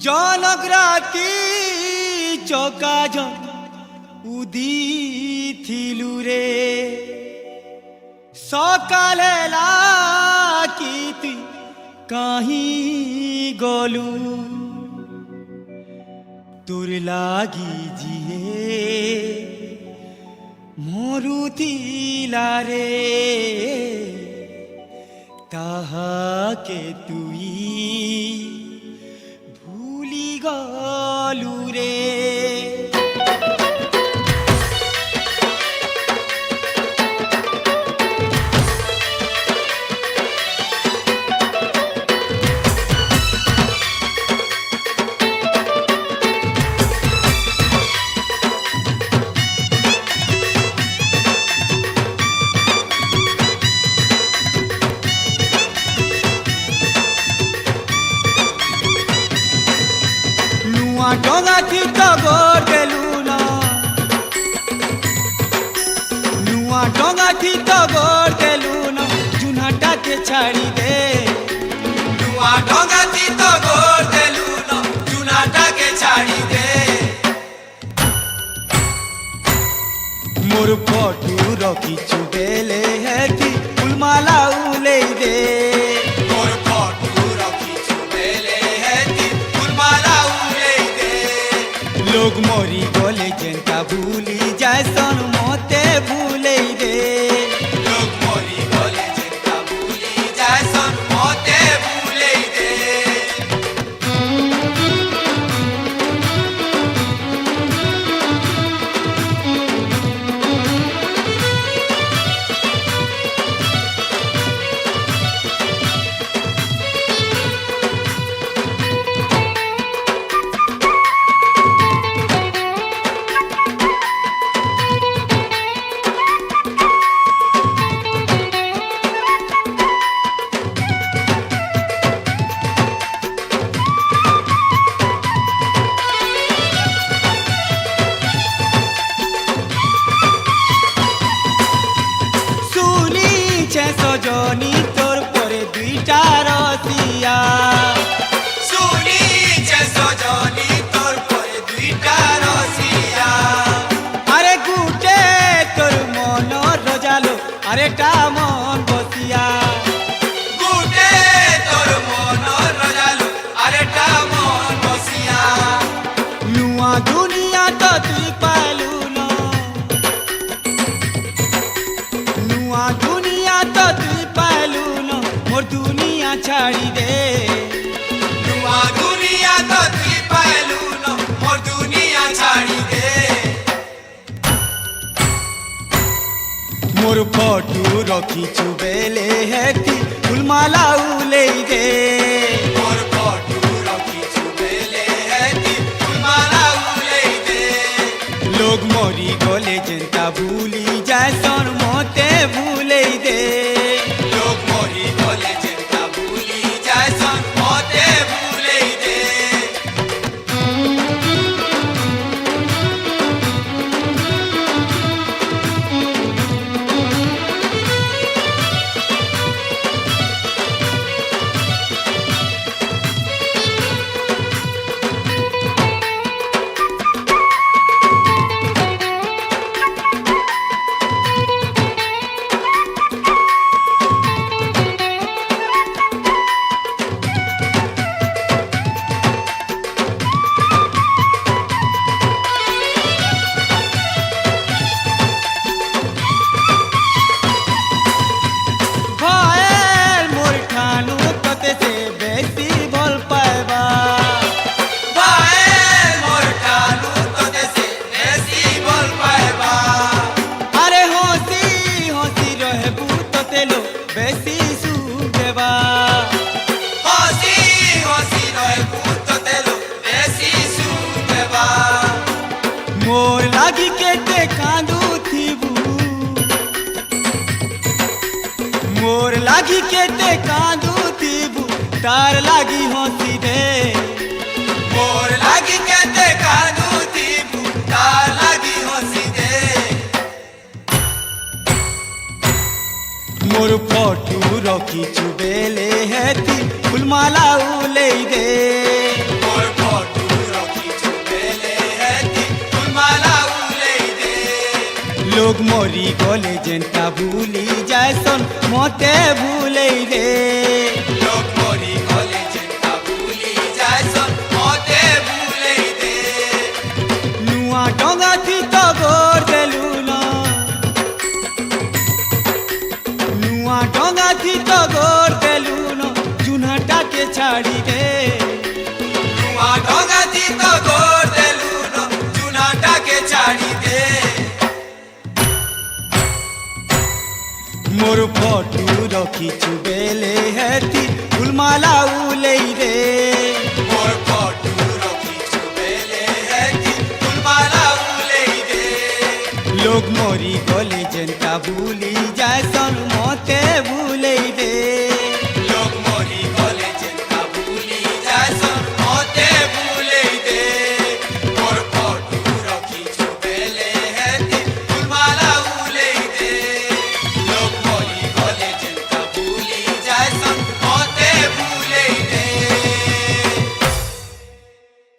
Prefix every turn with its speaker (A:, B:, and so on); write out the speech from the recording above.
A: জনক রাতি চকাজ উদিথিলু রে সকালে লাকি তুই কাহি গলু তোর লাগি জিয়ে মরুতিলা রে তাহাকে তুই ভুলি গলু রে। ডঙা থিত গড় দেলু না নুয়া ডঙা থিত গড় দেলু না জুনাটাকে ছাড়ি দে নুয়া ডঙা থিত গড় দেলু না জুনাটাকে ছাড়ি দে মোর ফটু রখিছু বেলে হেতি ফুলমালা উলেই দে মোর ফটু রখিছু বেলে হেতি ফুলমালা लोग मोरी बोले जनता भूली जैसन मोते भूले दे लोग मोरी बोले जनता भूली जैसन मोते भूले दे। সজনী তোর পরে দুইটা রসিয়া শুনিছে সজনী তোর পরে দুইটা রসিয়া আরে গুটে তোর মন রজালো আরেটা মন বসিয়া গুটে তোর মন রজালো আরেটা মন বসিয়া নুয়া দুনিয়া তো তুই পালু না নুয়া দুনিয়া তো তুই পালু না মোর দুনিয়া ছাড়ি দে নুয়া দুনিয়া তো তুই পালু না মোর দুনিয়া ছাড়ি দে মোর ফটু রখিছু বেলে হেতি ফুলমালা উলেই দে মোর ফটু রখিছু বেলে হেতি ফুলমালা উলেই দে লোক মরি গলে জেন্তা ভুলি জैसन मोते भूले दे लोग मोरी गले जंता भूली जैसन मोते भूले दे। मोर लागी केते कांदू थीबू मोर लागी केते कांदू थीबू तार लागी हंसी दे मोर लागी केते कांदू थीबू तार लागी हंसी दे मोर फटू रखिछु बेले हेती फुलमाला उलेई दे मोर লোক মরি গলে যেনটা ভুলি যায়সন মতে ভুলেই রে লোক মরি গলে যেনটা ভুলি যায়সন মতে ভুলেই রে নুয়া ডঙ্গা থি তো গোর দেলু না নুয়া ডঙ্গা থি তো গোর দেলু না জুনাটাকে ছাড়ি দে নুয়া ডঙ্গা থি তো গোর দেলু না জুনাটাকে ছাড়ি দে मोर फोटू रखीचु बेले हेती फुलमाला उलई रे मोर फोटू रखीचु बेले हेती फुलमाला उलई रे लोग मोरी गले जनता भूली जायसन मते भूलई रे